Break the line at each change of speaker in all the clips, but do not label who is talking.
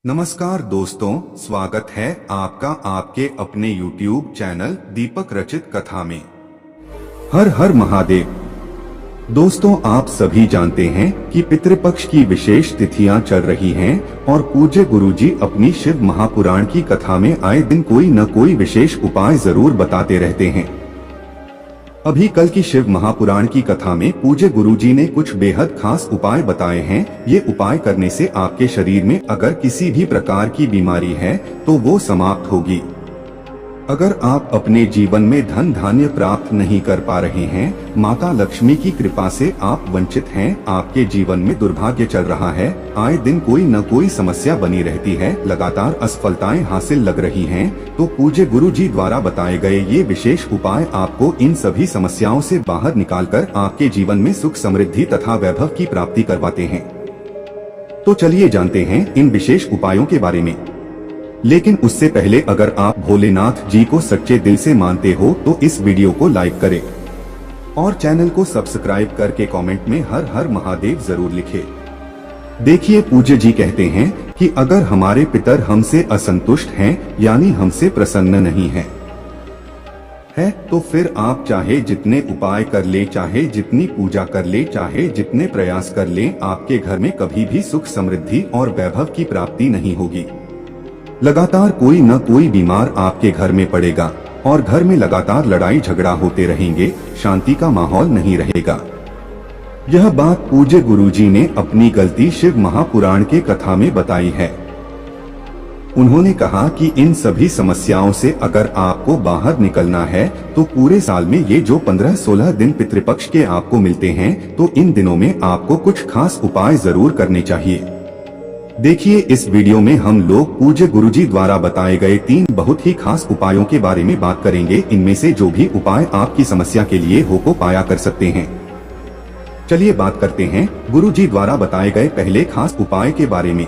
नमस्कार दोस्तों, स्वागत है आपका आपके अपने YouTube चैनल दीपक रचित कथा में। हर हर महादेव। दोस्तों, आप सभी जानते हैं कि पितृपक्ष की विशेष तिथियां चल रही हैं और पूज्य गुरुजी अपनी शिव महापुराण की कथा में आए दिन कोई न कोई विशेष उपाय जरूर बताते रहते हैं। अभी कल की शिव महापुराण की कथा में पूज्य गुरुजी ने कुछ बेहद खास उपाय बताए हैं। ये उपाय करने से आपके शरीर में अगर किसी भी प्रकार की बीमारी है तो वो समाप्त होगी। अगर आप अपने जीवन में धन धान्य प्राप्त नहीं कर पा रहे हैं, माता लक्ष्मी की कृपा से आप वंचित हैं, आपके जीवन में दुर्भाग्य चल रहा है, आए दिन कोई न कोई समस्या बनी रहती है, लगातार असफलताएं हासिल लग रही हैं, तो पूज्य गुरुजी द्वारा बताए गए ये विशेष उपाय आपको इन सभी समस्याओं से बाहर निकालकर आपके जीवन में सुख समृद्धि तथा वैभव की प्राप्ति करवाते हैं। तो चलिए जानते हैं इन विशेष उपायों के बारे में। लेकिन उससे पहले अगर आप भोलेनाथ जी को सच्चे दिल से मानते हो तो इस वीडियो को लाइक करें और चैनल को सब्सक्राइब करके कमेंट में हर हर महादेव जरूर लिखें। देखिए, पूज्य जी कहते हैं कि अगर हमारे पितर हमसे असंतुष्ट हैं, यानी हमसे प्रसन्न नहीं है तो फिर आप चाहे जितने उपाय कर ले, चाहे जितनी पूजा कर ले, चाहे जितने प्रयास कर ले, आपके घर में कभी भी सुख समृद्धि और वैभव की प्राप्ति नहीं होगी। लगातार कोई न कोई बीमार आपके घर में पड़ेगा और घर में लगातार लड़ाई झगड़ा होते रहेंगे, शांति का माहौल नहीं रहेगा। यह बात पूज्य गुरुजी ने अपनी गलती शिव महापुराण के कथा में बताई है। उन्होंने कहा कि इन सभी समस्याओं से अगर आपको बाहर निकलना है तो पूरे साल में ये जो 15-16 दिन पितृपक्ष के आपको मिलते हैं, तो इन दिनों में आपको कुछ खास उपाय जरूर करने चाहिए। देखिए, इस वीडियो में हम लोग पूज्य गुरुजी द्वारा बताए गए 3 बहुत ही खास उपायों के बारे में बात करेंगे। इनमें से जो भी उपाय आपकी समस्या के लिए हो पाया कर सकते हैं। चलिए बात करते हैं गुरुजी द्वारा बताए गए पहले खास उपाय के बारे में।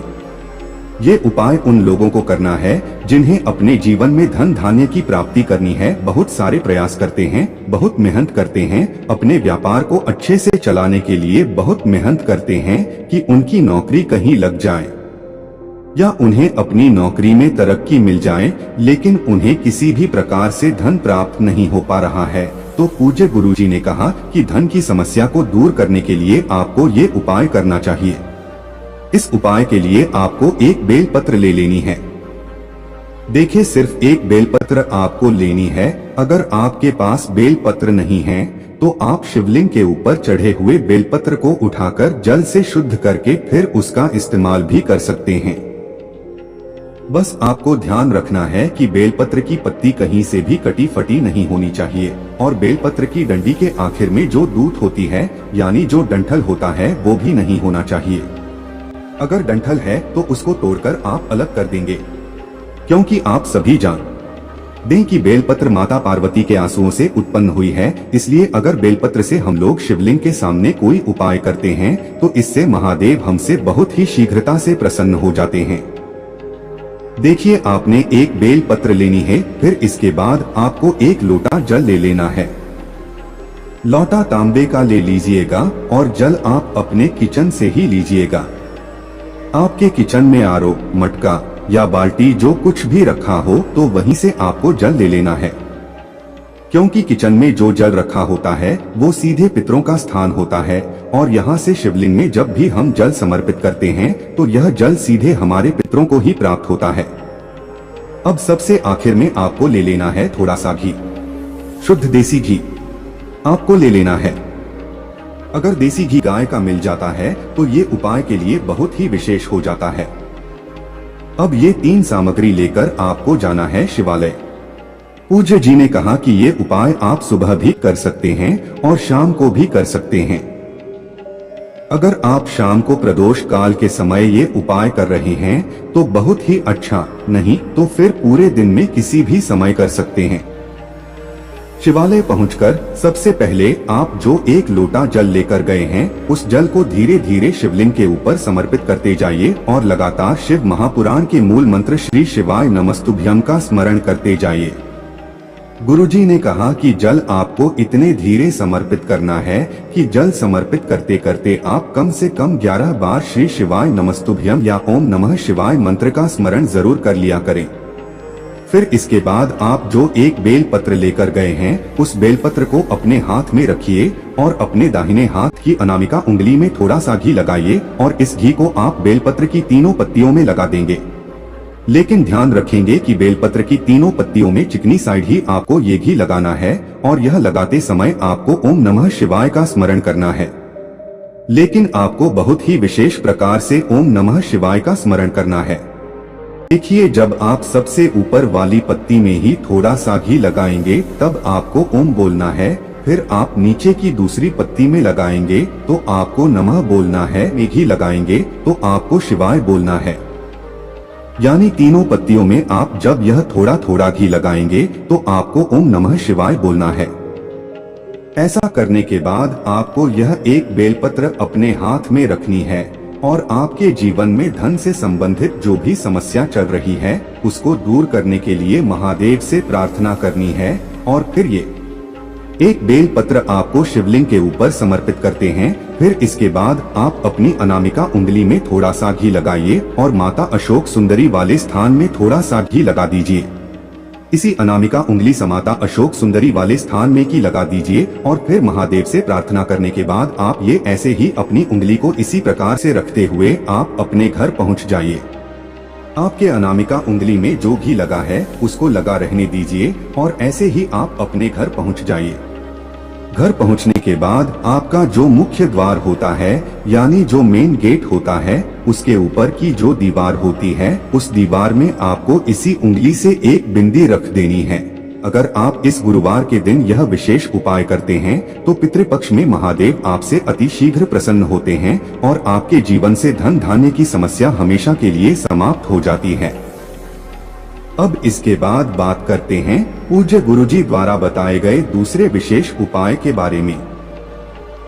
ये उपाय उन लोगों को करना है जिन्हें अपने जीवन में धन धान्य की प्राप्ति करनी है, बहुत सारे प्रयास करते हैं, बहुत मेहनत करते हैं, अपने व्यापार को अच्छे से चलाने के लिए बहुत मेहनत करते हैं कि उनकी नौकरी कहीं लग जाए या उन्हें अपनी नौकरी में तरक्की मिल जाए, लेकिन उन्हें किसी भी प्रकार से धन प्राप्त नहीं हो पा रहा है। तो पूज्य गुरुजी ने कहा कि धन की समस्या को दूर करने के लिए आपको ये उपाय करना चाहिए। इस उपाय के लिए आपको एक बेलपत्र ले लेनी है। देखिए, सिर्फ एक बेलपत्र आपको लेनी है। अगर आपके पास बेलपत्र नहीं है तो आप शिवलिंग के ऊपर चढ़े हुए बेलपत्र को उठाकर जल से शुद्ध करके फिर उसका इस्तेमाल भी कर सकते हैं। बस आपको ध्यान रखना है कि बेलपत्र की पत्ती कहीं से भी कटी फटी नहीं होनी चाहिए और बेलपत्र की डंडी के आखिर में जो दूत होती है, यानी जो डंठल होता है, वो भी नहीं होना चाहिए। अगर डंठल है तो उसको तोड़कर आप अलग कर देंगे, क्योंकि आप सभी जान दें कि बेलपत्र माता पार्वती के आंसुओं से उत्पन्न हुई है। इसलिए अगर बेलपत्र से हम लोग शिवलिंग के सामने कोई उपाय करते हैं तो इससे महादेव हमसे बहुत ही शीघ्रता से प्रसन्न हो जाते हैं। देखिए, आपने एक बेल पत्र लेनी है, फिर इसके बाद आपको एक लोटा जल ले लेना है। लोटा तांबे का ले लीजिएगा और जल आप अपने किचन से ही लीजिएगा। आपके किचन में आरो, मटका या बाल्टी जो कुछ भी रखा हो तो वहीं से आपको जल ले लेना है, क्योंकि किचन में जो जल रखा होता है वो सीधे पितरों का स्थान होता है और यहाँ से शिवलिंग में जब भी हम जल समर्पित करते हैं तो यह जल सीधे हमारे पितरों को ही प्राप्त होता है। अब सबसे आखिर में आपको ले लेना है थोड़ा सा घी, शुद्ध देसी घी आपको ले लेना है। अगर देसी घी गाय का मिल जाता है तो ये उपाय के लिए बहुत ही विशेष हो जाता है। अब ये 3 सामग्री लेकर आपको जाना है शिवालय। पूज्य जी ने कहा कि ये उपाय आप सुबह भी कर सकते हैं और शाम को भी कर सकते हैं। अगर आप शाम को प्रदोष काल के समय ये उपाय कर रहे हैं तो बहुत ही अच्छा, नहीं तो फिर पूरे दिन में किसी भी समय कर सकते हैं। शिवालय पहुंचकर सबसे पहले आप जो एक लोटा जल लेकर गए हैं उस जल को धीरे धीरे शिवलिंग के ऊपर समर्पित करते जाइए और लगातार शिव महापुराण के मूल मंत्र श्री शिवाय नमस्तुभ्यम का स्मरण करते जाइए। गुरुजी ने कहा कि जल आपको इतने धीरे समर्पित करना है कि जल समर्पित करते करते आप कम से कम 11 बार श्री शिवाय नमस्तुभ्यम या ओम नमः शिवाय मंत्र का स्मरण जरूर कर लिया करें। फिर इसके बाद आप जो एक बेल पत्र लेकर गए हैं उस बेल पत्र को अपने हाथ में रखिए और अपने दाहिने हाथ की अनामिका उंगली में थोड़ा सा घी लगाइए और इस घी को आप बेलपत्र की तीनों पत्तियों में लगा देंगे। लेकिन ध्यान रखेंगे कि बेलपत्र की तीनों पत्तियों में चिकनी साइड ही आपको ये घी लगाना है और यह लगाते समय आपको ओम नमः शिवाय का स्मरण करना है। लेकिन आपको बहुत ही विशेष प्रकार से ओम नमः शिवाय का स्मरण करना है। देखिए, जब आप सबसे ऊपर वाली पत्ती में ही थोड़ा सा घी लगाएंगे तब आपको ओम बोलना है। फिर आप नीचे की दूसरी पत्ती में लगाएंगे तो आपको नमः बोलना है। में घी लगाएंगे तो आपको शिवाय बोलना है। यानी तीनों पत्तियों में आप जब यह थोड़ा थोड़ा घी लगाएंगे तो आपको ओम नमः शिवाय बोलना है। ऐसा करने के बाद आपको यह एक बेलपत्र अपने हाथ में रखनी है और आपके जीवन में धन से संबंधित जो भी समस्या चल रही है उसको दूर करने के लिए महादेव से प्रार्थना करनी है। और फिर ये एक बेल पत्र आपको शिवलिंग के ऊपर समर्पित करते हैं। फिर इसके बाद आप अपनी अनामिका उंगली में थोड़ा सा घी लगाइए और माता अशोक सुंदरी वाले स्थान में थोड़ा सा घी लगा दीजिए। इसी अनामिका उंगली से माता अशोक सुंदरी वाले स्थान में घी लगा दीजिए और फिर महादेव से प्रार्थना करने के बाद आप ये ऐसे ही अपनी उंगली को इसी प्रकार से रखते हुए आप अपने घर पहुंच जाइए। आपके अनामिका उंगली में जो घी लगा है उसको लगा रहने दीजिए और ऐसे ही आप अपने घर पहुंच जाइए। घर पहुंचने के बाद आपका जो मुख्य द्वार होता है यानी जो मेन गेट होता है उसके ऊपर की जो दीवार होती है उस दीवार में आपको इसी उंगली से एक बिंदी रख देनी है। अगर आप इस गुरुवार के दिन यह विशेष उपाय करते हैं तो पितृपक्ष में महादेव आपसे अति शीघ्र प्रसन्न होते हैं और आपके जीवन से धन धान्य की समस्या हमेशा के लिए समाप्त हो जाती है। अब इसके बाद बात करते हैं पूज्य गुरुजी द्वारा बताए गए दूसरे विशेष उपाय के बारे में।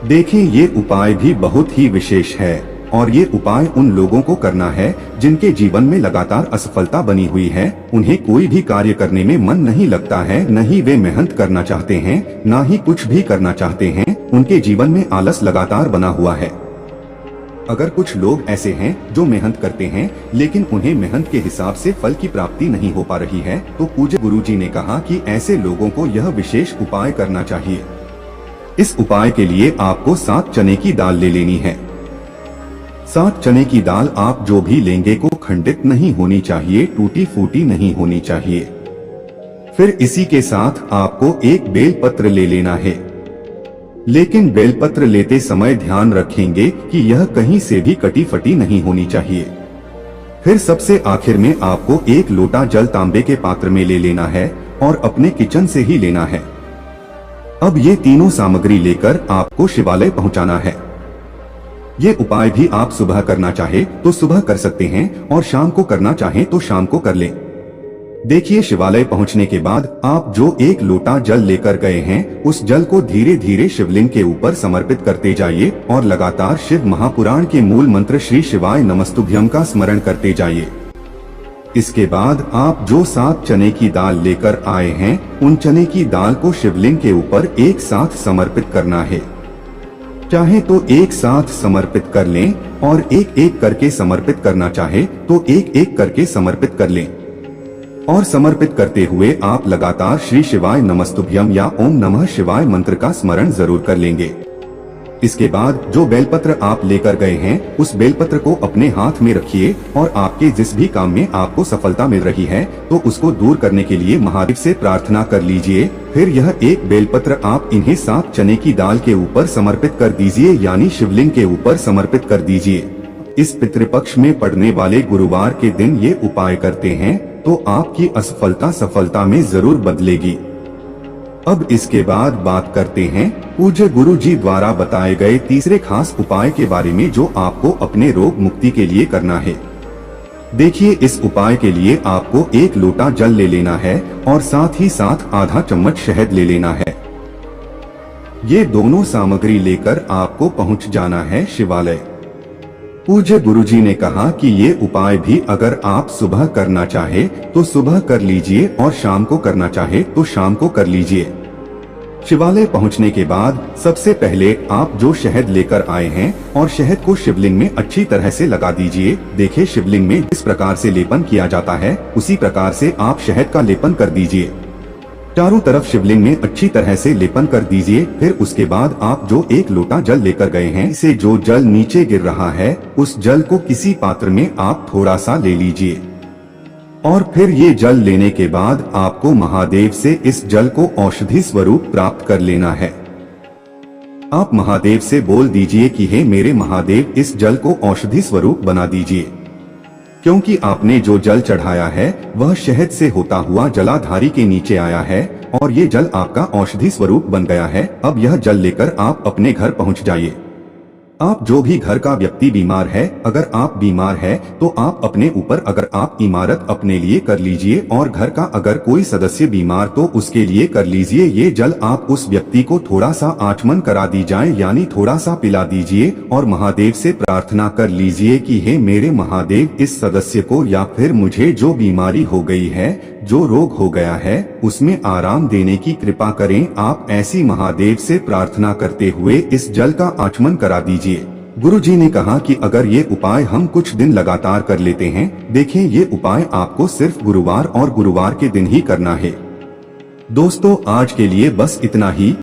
देखें, ये उपाय भी बहुत ही विशेष है और ये उपाय उन लोगों को करना है जिनके जीवन में लगातार असफलता बनी हुई है। उन्हें कोई भी कार्य करने में मन नहीं लगता है, न ही वे मेहनत करना चाहते हैं, न ही कुछ भी करना चाहते हैं। उनके जीवन में आलस लगातार बना हुआ है। अगर कुछ लोग ऐसे हैं जो मेहनत करते हैं लेकिन उन्हें मेहनत के हिसाब से फल की प्राप्ति नहीं हो पा रही है तो पूज्य गुरुजी ने कहा कि ऐसे लोगों को यह विशेष उपाय करना चाहिए। इस उपाय के लिए आपको 7 चने की दाल ले लेनी है। 7 चने की दाल आप जो भी लेंगे को खंडित नहीं होनी चाहिए, टूटी फूटी नहीं होनी चाहिए। फिर इसी के साथ आपको एक बेल पत्र ले लेना है। लेकिन बेलपत्र लेते समय ध्यान रखेंगे कि यह कहीं से भी कटी फटी नहीं होनी चाहिए। फिर सबसे आखिर में आपको एक लोटा जल तांबे के पात्र में ले लेना है और अपने किचन से ही लेना है। अब ये तीनों सामग्री लेकर आपको शिवालय पहुंचाना है। ये उपाय भी आप सुबह करना चाहे तो सुबह कर सकते हैं और शाम को करना चाहें तो शाम को कर लें। देखिए, शिवालय पहुंचने के बाद आप जो एक लोटा जल लेकर गए हैं उस जल को धीरे धीरे शिवलिंग के ऊपर समर्पित करते जाइए और लगातार शिव महापुराण के मूल मंत्र श्री शिवाय नमस्तुभ्यम का स्मरण करते जाइए। इसके बाद आप जो 7 चने की दाल लेकर आए हैं उन चने की दाल को शिवलिंग के ऊपर एक साथ समर्पित करना है। चाहे तो एक साथ समर्पित कर लें और एक एक करके समर्पित करना चाहे तो एक एक करके समर्पित कर लें। और समर्पित करते हुए आप लगातार श्री शिवाय नमस्तुभ्यम या ओम नमः शिवाय मंत्र का स्मरण जरूर कर लेंगे। इसके बाद जो बेलपत्र आप लेकर गए हैं उस बेलपत्र को अपने हाथ में रखिए और आपके जिस भी काम में आपको सफलता मिल रही है तो उसको दूर करने के लिए महादेव से प्रार्थना कर लीजिए। फिर यह एक बेलपत्र आप इन्हें 7 चने की दाल के ऊपर समर्पित कर दीजिए यानी शिवलिंग के ऊपर समर्पित कर दीजिए। इस पितृपक्ष में पड़ने वाले गुरुवार के दिन ये उपाय करते हैं तो आपकी असफलता सफलता में जरूर बदलेगी। अब इसके बाद बात करते हैं पूज्य गुरु जी द्वारा बताए गए तीसरे खास उपाय के बारे में जो आपको अपने रोग मुक्ति के लिए करना है। देखिए, इस उपाय के लिए आपको 1 लोटा जल ले लेना है और साथ ही साथ आधा चम्मच शहद ले लेना है। ये दोनों सामग्री लेकर आपको पहुंच जाना है शिवालय। पूज्य गुरुजी ने कहा कि ये उपाय भी अगर आप सुबह करना चाहे तो सुबह कर लीजिए और शाम को करना चाहे तो शाम को कर लीजिए। शिवालय पहुंचने के बाद सबसे पहले आप जो शहद लेकर आए हैं और शहद को शिवलिंग में अच्छी तरह से लगा दीजिए। देखिए शिवलिंग में जिस प्रकार से लेपन किया जाता है उसी प्रकार से आप शहद का लेपन कर दीजिए। चारों तरफ शिवलिंग में अच्छी तरह से लेपन कर दीजिए। फिर उसके बाद आप जो एक लोटा जल लेकर गए हैं, इसे जो जल नीचे गिर रहा है उस जल को किसी पात्र में आप थोड़ा सा ले लीजिए और फिर ये जल लेने के बाद आपको महादेव से इस जल को औषधि स्वरूप प्राप्त कर लेना है। आप महादेव से बोल दीजिए कि हे मेरे महादेव, इस जल को औषधि स्वरूप बना दीजिए, क्योंकि आपने जो जल चढ़ाया है वह शहद से होता हुआ जलाधारी के नीचे आया है और ये जल आपका औषधि स्वरूप बन गया है। अब यह जल लेकर आप अपने घर पहुंच जाइए। आप जो भी घर का व्यक्ति बीमार है, अगर आप बीमार है तो आप अपने ऊपर, अगर आप इमारत अपने लिए कर लीजिए और घर का अगर कोई सदस्य बीमार तो उसके लिए कर लीजिए। ये जल आप उस व्यक्ति को थोड़ा सा आचमन करा दी जाए, यानी थोड़ा सा पिला दीजिए और महादेव से प्रार्थना कर लीजिए कि हे मेरे महादेव, इस सदस्य को या फिर मुझे जो बीमारी हो गई है, जो रोग हो गया है, उसमें आराम देने की कृपा करें। आप ऐसी महादेव से प्रार्थना करते हुए इस जल का आचमन करा दीजिए। गुरुजी ने कहा कि अगर ये उपाय हम कुछ दिन लगातार कर लेते हैं, देखें ये उपाय आपको सिर्फ गुरुवार और गुरुवार के दिन ही करना है। दोस्तों आज के लिए बस इतना ही।